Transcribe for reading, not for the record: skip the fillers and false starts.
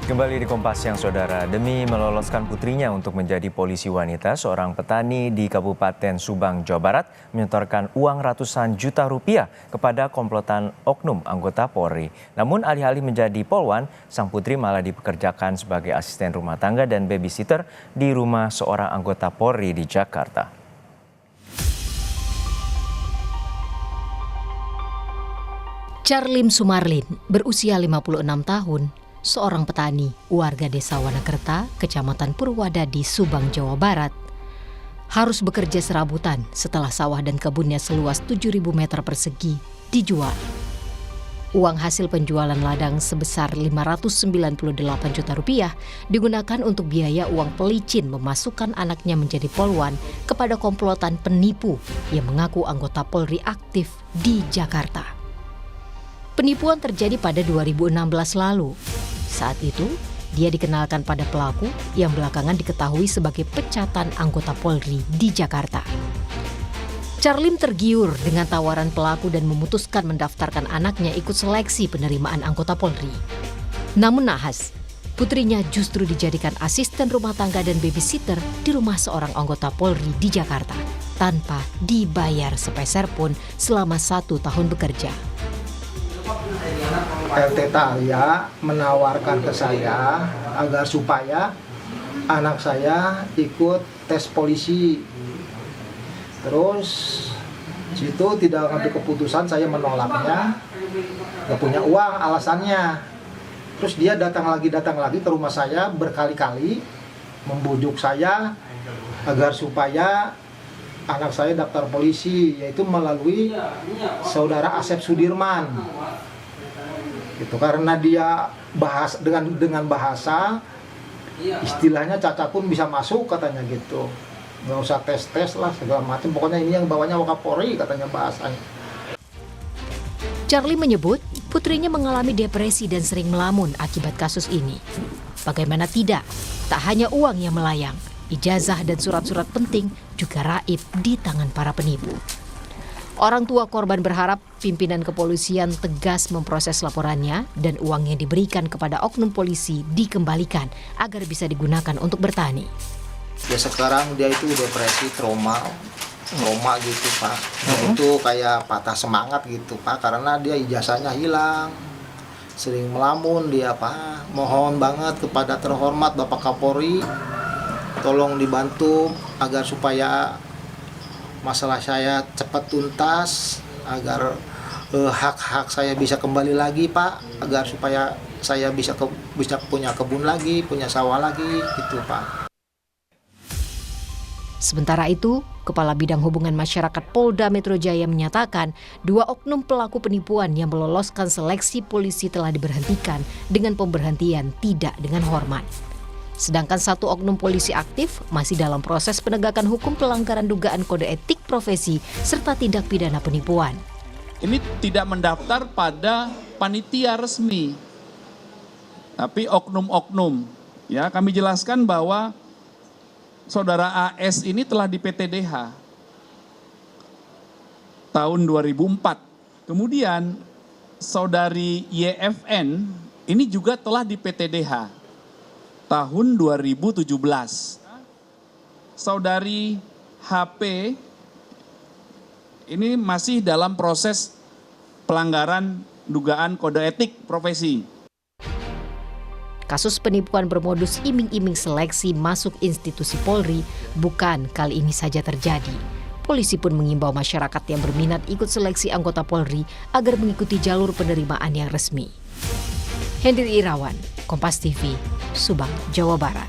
Kembali di Kompas Siang, Saudara. Demi meloloskan putrinya untuk menjadi polisi wanita, seorang petani di Kabupaten Subang, Jawa Barat menyetorkan uang ratusan juta rupiah kepada komplotan oknum anggota Polri. Namun alih-alih menjadi polwan, sang putri malah dipekerjakan sebagai asisten rumah tangga dan babysitter di rumah seorang anggota Polri di Jakarta. Charlim Sumarlin berusia 56 tahun. Seorang petani warga desa Wanakerta, Kecamatan Purwadadi, Subang, Jawa Barat, harus bekerja serabutan setelah sawah dan kebunnya seluas 7.000 meter persegi dijual. Uang hasil penjualan ladang sebesar 598 juta rupiah digunakan untuk biaya uang pelicin memasukkan anaknya menjadi polwan kepada komplotan penipu yang mengaku anggota Polri aktif di Jakarta. Penipuan terjadi pada 2016 lalu. Saat itu, dia dikenalkan pada pelaku yang belakangan diketahui sebagai pecatan anggota Polri di Jakarta. Charlim tergiur dengan tawaran pelaku dan memutuskan mendaftarkan anaknya ikut seleksi penerimaan anggota Polri. Namun nahas, putrinya justru dijadikan asisten rumah tangga dan babysitter di rumah seorang anggota Polri di Jakarta tanpa dibayar sepeser pun selama 1 tahun bekerja. RT Talia menawarkan ke saya agar supaya anak saya ikut tes polisi. Terus situ tidak ngambil keputusan, saya menolaknya, gak punya uang alasannya. Terus dia datang lagi ke rumah saya berkali-kali membujuk saya agar supaya anak saya daftar polisi, yaitu melalui saudara Asep Sudirman. Itu karena dia bahas dengan bahasa istilahnya cacat pun bisa masuk katanya gitu, nggak usah tes lah segala macam, pokoknya ini yang bawanya Wakapolri katanya bahasanya. Charlie menyebut putrinya mengalami depresi dan sering melamun akibat kasus ini. Bagaimana tidak, tak hanya uang yang melayang, ijazah dan surat-surat penting juga raib di tangan para penipu. Orang tua korban berharap pimpinan kepolisian tegas memproses laporannya dan uang yang diberikan kepada oknum polisi dikembalikan agar bisa digunakan untuk bertani. Ya sekarang dia itu depresi, trauma gitu Pak. Itu kayak patah semangat gitu Pak, karena dia ijazahnya hilang. Sering melamun dia Pak. Mohon banget kepada terhormat Bapak Kapolri, tolong dibantu agar supaya masalah saya cepat tuntas, agar hak-hak saya bisa kembali lagi Pak, agar supaya saya bisa punya kebun lagi, punya sawah lagi gitu Pak. Sementara itu, Kepala Bidang Hubungan Masyarakat Polda Metro Jaya menyatakan 2 oknum pelaku penipuan yang meloloskan seleksi polisi telah diberhentikan dengan pemberhentian tidak dengan hormat. Sedangkan 1 oknum polisi aktif masih dalam proses penegakan hukum pelanggaran dugaan kode etik profesi serta tindak pidana penipuan. Ini tidak mendaftar pada panitia resmi, tapi oknum-oknum. Ya, kami jelaskan bahwa saudara AS ini telah di PTDH tahun 2004. Kemudian saudari YFN ini juga telah di PTDH tahun 2017. Saudari HP ini masih dalam proses pelanggaran dugaan kode etik profesi. Kasus penipuan bermodus iming-iming seleksi masuk institusi Polri bukan kali ini saja terjadi. Polisi pun mengimbau masyarakat yang berminat ikut seleksi anggota Polri agar mengikuti jalur penerimaan yang resmi. Hendri Irawan, Kompas TV, Subang, Jawa Barat.